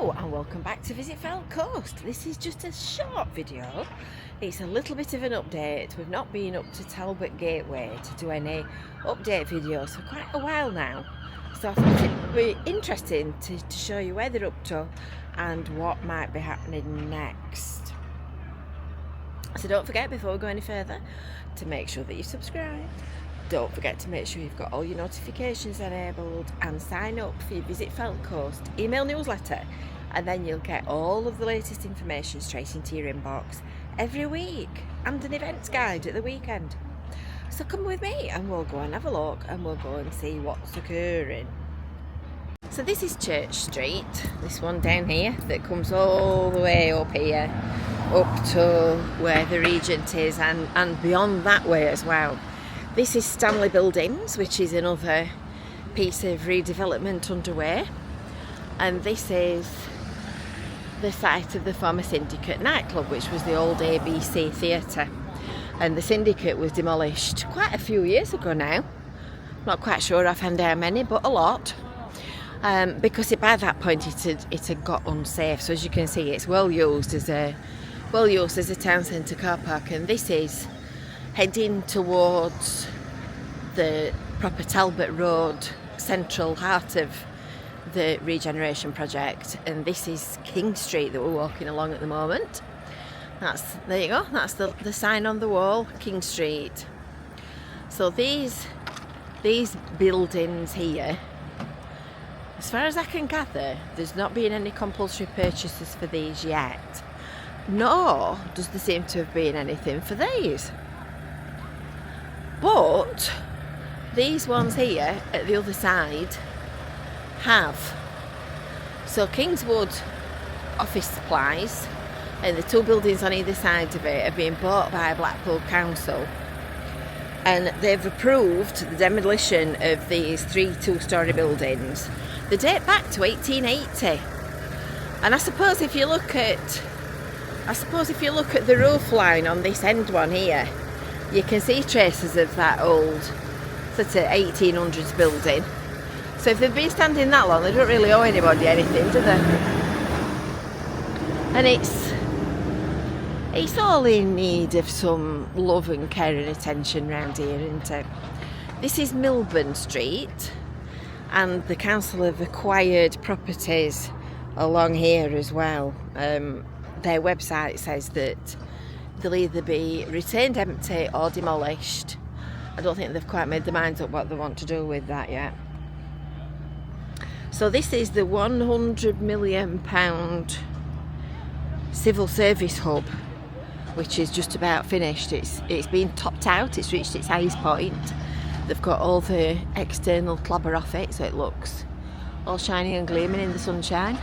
Hello and welcome back to Visit Fylde Coast. This is just a short video. It's a little bit of an update. We've not been up to Talbot Gateway to do any update videos for quite a while now. So I thought it would be interesting to show you where they're up to and what might be happening next. So don't forget, before we go any further, to make sure that you subscribe. Don't forget to make sure you've got all your notifications enabled and sign up for your Visit Fylde Coast email newsletter, and then you'll get all of the latest information straight into your inbox every week, and an events guide at the weekend. So come with me and we'll go and have a look and we'll go and see what's occurring. So this is Church Street, this one down here that comes all the way up here, up to where the Regent is, and beyond that way as well. This is Stanley Buildings, which is another piece of redevelopment underway, and this is the site of the former Syndicate nightclub, which was the old ABC theatre, and the Syndicate was demolished quite a few years ago now. Not quite sure offhand how many, but a lot, because by that point it had got unsafe. So as you can see, it's well used as a town centre car park, and this is heading towards the proper Talbot Road central heart of the regeneration project, and this is King Street that we're walking along at the moment. There you go, that's the sign on the wall, King Street. So these buildings here, as far as I can gather, there's not been any compulsory purchases for these yet, nor does there seem to have been anything for these. But these ones here at the other side have. So Kingswood office supplies and the two buildings on either side of it are being bought by Blackpool Council, and they've approved the demolition of these 3 two-storey buildings. They date back to 1880, and I suppose if you look at the roof line on this end one here, you can see traces of that old sort of 1800s building. So if they've been standing that long, they don't really owe anybody anything, do they? And it's all in need of some love and care and attention round here, isn't it? This is Milburn Street, and the council have acquired properties along here as well. Their website says that they'll either be retained empty or demolished. I don't think they've quite made their minds up what they want to do with that yet. So this is the £100 million civil service hub, which is just about finished. It's been topped out, it's reached its highest point. They've got all the external clabber off it, so it looks all shiny and gleaming in the sunshine.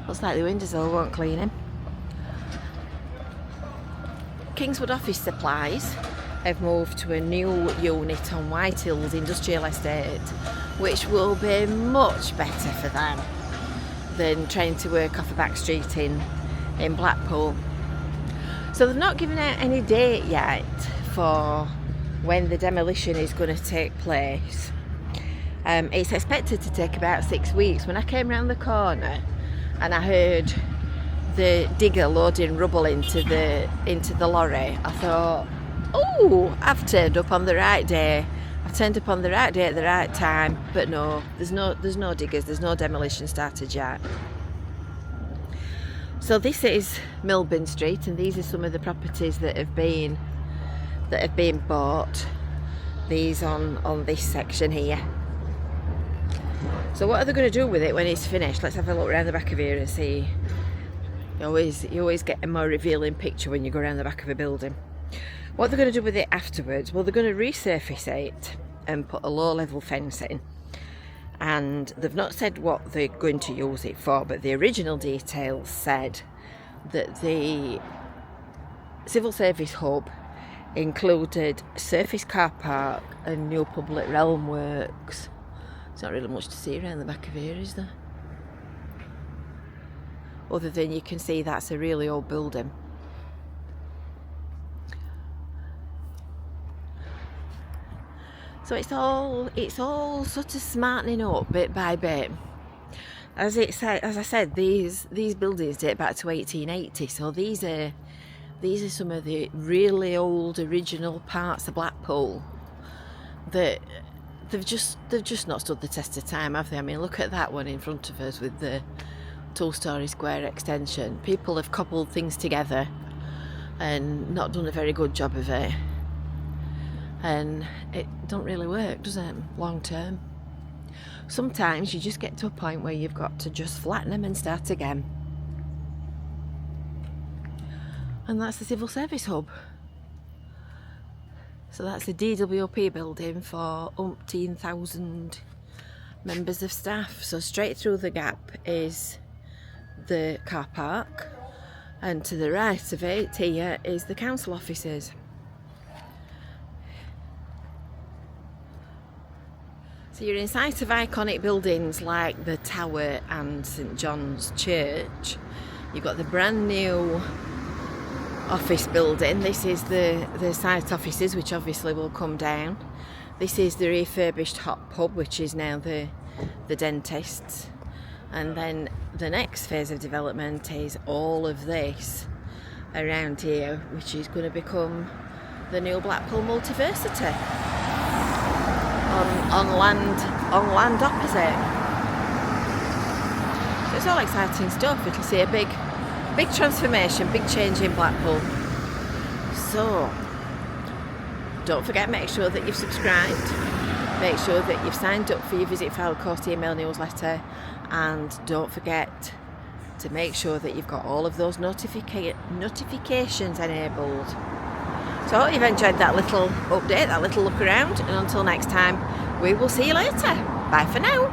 Looks like the windows all won't clean them. Kingswood Office Supplies have moved to a new unit on Whitehill's industrial estate, which will be much better for them than trying to work off a back street in Blackpool. So they've not given out any date yet for when the demolition is going to take place. It's expected to take about 6 weeks. When I came round the corner and I heard the digger loading rubble into the lorry, I thought, oh, I've turned up on the right day. I've turned up on the right day at the right time. But no, there's no diggers, there's no demolition started yet. So this is Milburn Street, and these are some of the properties that have been bought. These on this section here. So what are they going to do with it when it's finished? Let's have a look around the back of here and see. You always get a more revealing picture when you go around the back of a building. What they're going to do with it afterwards? Well, they're going to resurface it and put a low-level fence in. And they've not said what they're going to use it for, but the original details said that the civil service hub included surface car park and new public realm works. There's not really much to see around the back of here, is there? Other than you can see that's a really old building. So it's all sort of smartening up bit by bit. As I said, these buildings date back to 1880, so these are some of the really old original parts of Blackpool that they've just not stood the test of time, have they? I mean, look at that one in front of us with the 2-storey square extension. People have cobbled things together and not done a very good job of it, and it don't really work, does it, long term? Sometimes you just get to a point where you've got to just flatten them and start again. And that's the civil service hub. So that's the DWP building for umpteen thousand members of staff. So straight through the gap is the car park, and to the right of it here is the council offices. So you're in sight of iconic buildings like the Tower and St John's Church. You've got the brand new office building. This is the site offices, which obviously will come down. This is the refurbished hot pub, which is now the dentist's. And then the next phase of development is all of this around here, which is going to become the new Blackpool Multiversity. On land opposite. So it's all exciting stuff. It'll see a big transformation, big change in Blackpool. So don't forget, make sure that you've subscribed, make sure that you've signed up for your Visit Fylde Coast email newsletter, and don't forget to make sure that you've got all of those notifications enabled. So I hope you've enjoyed that little update, that little look around, and until next time, we will see you later. Bye for now.